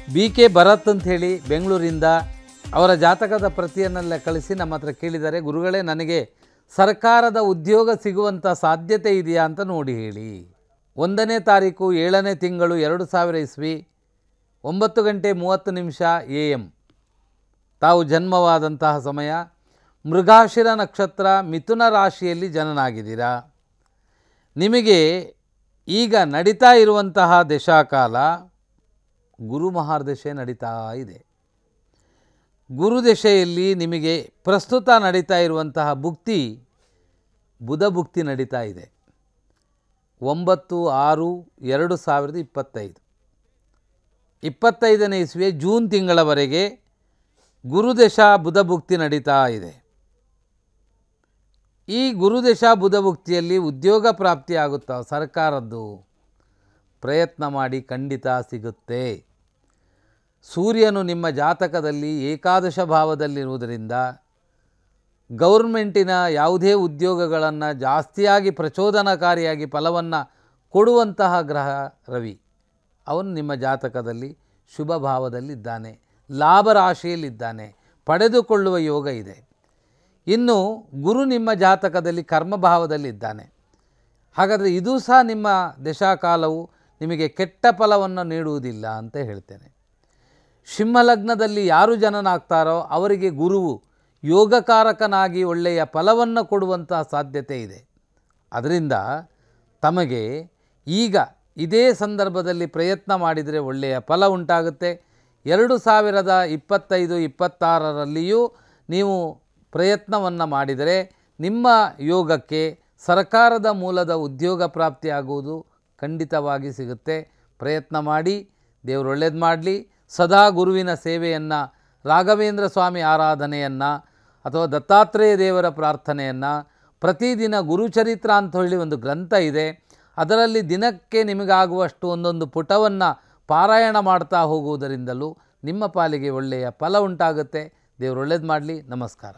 BK Bharat ಅಂತ ಹೇಳಿ ಬೆಂಗಳೂರಿಂದ ಅವರ ಜಾತಕದ ಪ್ರತಿಯನ್ನೆಲ್ಲ ಕಳಿಸಿ ನಮ್ಮ ಹತ್ರ ಕೇಳಿದ್ದಾರೆ. ಗುರುಗಳೇ, ನನಗೆ ಸರ್ಕಾರದ ಉದ್ಯೋಗ ಸಿಗುವಂಥ ಸಾಧ್ಯತೆ ಇದೆಯಾ ಅಂತ ನೋಡಿ ಹೇಳಿ. 1ನೇ ತಾರೀಕು 7ನೇ ತಿಂಗಳು 2000 ಇಸ್ವಿ 9:30 AM ತಾವು ಜನ್ಮವಾದಂತಹ ಸಮಯ. ಮೃಗಶಿರ ನಕ್ಷತ್ರ, ಮಿಥುನ ರಾಶಿಯಲ್ಲಿ ಜನನಾಗಿದ್ದೀರಾ. ನಿಮಗೆ ಈಗ ನಡೀತಾ ಇರುವಂತಹ ದಶಾಕಾಲ ಗುರು ಮಹಾರ್ದಶೆ ನಡೀತಾ ಇದೆ. ಗುರುದಶೆಯಲ್ಲಿ ನಿಮಗೆ ಪ್ರಸ್ತುತ ನಡೀತಾ ಇರುವಂತಹ ಭುಕ್ತಿ ಬುಧ ಭುಕ್ತಿ ನಡೀತಾ ಇದೆ. 9/6/2025 25ನೇ ಇಸ್ವಿಯ ಜೂನ್ ತಿಂಗಳವರೆಗೆ ಗುರುದಶಾ ಬುಧ ಭುಕ್ತಿ ನಡೀತಾ ಇದೆ. ಈ ಗುರುದಶಾ ಬುಧ ಭುಕ್ತಿಯಲ್ಲಿ ಉದ್ಯೋಗ ಪ್ರಾಪ್ತಿ ಆಗುತ್ತಾ? ಸರ್ಕಾರದ್ದು ಪ್ರಯತ್ನ ಮಾಡಿ, ಖಂಡಿತ ಸಿಗುತ್ತೆ. ಸೂರ್ಯನು ನಿಮ್ಮ ಜಾತಕದಲ್ಲಿ ಏಕಾದಶ ಭಾವದಲ್ಲಿರುವುದರಿಂದ ಗೌರ್ಮೆಂಟಿನ ಯಾವುದೇ ಉದ್ಯೋಗಗಳನ್ನು ಜಾಸ್ತಿಯಾಗಿ ಪ್ರಚೋದನಕಾರಿಯಾಗಿ ಫಲವನ್ನು ಕೊಡುವಂತಹ ಗ್ರಹ ರವಿ, ಅವನು ನಿಮ್ಮ ಜಾತಕದಲ್ಲಿ ಶುಭ ಭಾವದಲ್ಲಿದ್ದಾನೆ, ಲಾಭ ರಾಶಿಯಲ್ಲಿದ್ದಾನೆ, ಪಡೆದುಕೊಳ್ಳುವ ಯೋಗ ಇದೆ. ಇನ್ನು ಗುರು ನಿಮ್ಮ ಜಾತಕದಲ್ಲಿ ಕರ್ಮಭಾವದಲ್ಲಿದ್ದಾನೆ. ಹಾಗಾದರೆ ಇದು ಸಹ ನಿಮ್ಮ ದಶಾಕಾಲವು ನಿಮಗೆ ಕೆಟ್ಟ ಫಲವನ್ನು ನೀಡುವುದಿಲ್ಲ ಅಂತ ಹೇಳ್ತೇನೆ. ಸಿಂಹಲಗ್ನದಲ್ಲಿ ಯಾರು ಜನನಾಗ್ತಾರೋ ಅವರಿಗೆ ಗುರುವು ಯೋಗಕಾರಕನಾಗಿ ಒಳ್ಳೆಯ ಫಲವನ್ನು ಕೊಡುವಂತಹ ಸಾಧ್ಯತೆ ಇದೆ. ಅದರಿಂದ ತಮಗೆ ಈಗ ಇದೇ ಸಂದರ್ಭದಲ್ಲಿ ಪ್ರಯತ್ನ ಮಾಡಿದರೆ ಒಳ್ಳೆಯ ಫಲ ಉಂಟಾಗುತ್ತೆ. 2025-26ರಲ್ಲಿಯೂ ನೀವು ಪ್ರಯತ್ನವನ್ನು ಮಾಡಿದರೆ ನಿಮ್ಮ ಯೋಗಕ್ಕೆ ಸರ್ಕಾರದ ಮೂಲದ ಉದ್ಯೋಗ ಪ್ರಾಪ್ತಿಯಾಗುವುದು ಖಂಡಿತವಾಗಿ ಸಿಗುತ್ತೆ. ಪ್ರಯತ್ನ ಮಾಡಿ, ದೇವರು ಒಳ್ಳೇದು ಮಾಡಲಿ. ಸದಾ ಗುರುವಿನ ಸೇವೆಯನ್ನು, ರಾಘವೇಂದ್ರ ಸ್ವಾಮಿ ಆರಾಧನೆಯನ್ನು ಅಥವಾ ದತ್ತಾತ್ರೇಯ ದೇವರ ಪ್ರಾರ್ಥನೆಯನ್ನು, ಪ್ರತಿದಿನ ಗುರುಚರಿತ್ರ ಅಂತ ಹೇಳಿ ಒಂದು ಗ್ರಂಥ ಇದೆ, ಅದರಲ್ಲಿ ದಿನಕ್ಕೆ ನಿಮಗಾಗುವಷ್ಟು ಒಂದೊಂದು ಪುಟವನ್ನು ಪಾರಾಯಣ ಮಾಡ್ತಾ ಹೋಗುವುದರಿಂದಲೂ ನಿಮ್ಮ ಪಾಲಿಗೆ ಒಳ್ಳೆಯ ಫಲ ಉಂಟಾಗುತ್ತೆ. ದೇವರು ಒಳ್ಳೇದು ಮಾಡಲಿ. ನಮಸ್ಕಾರ.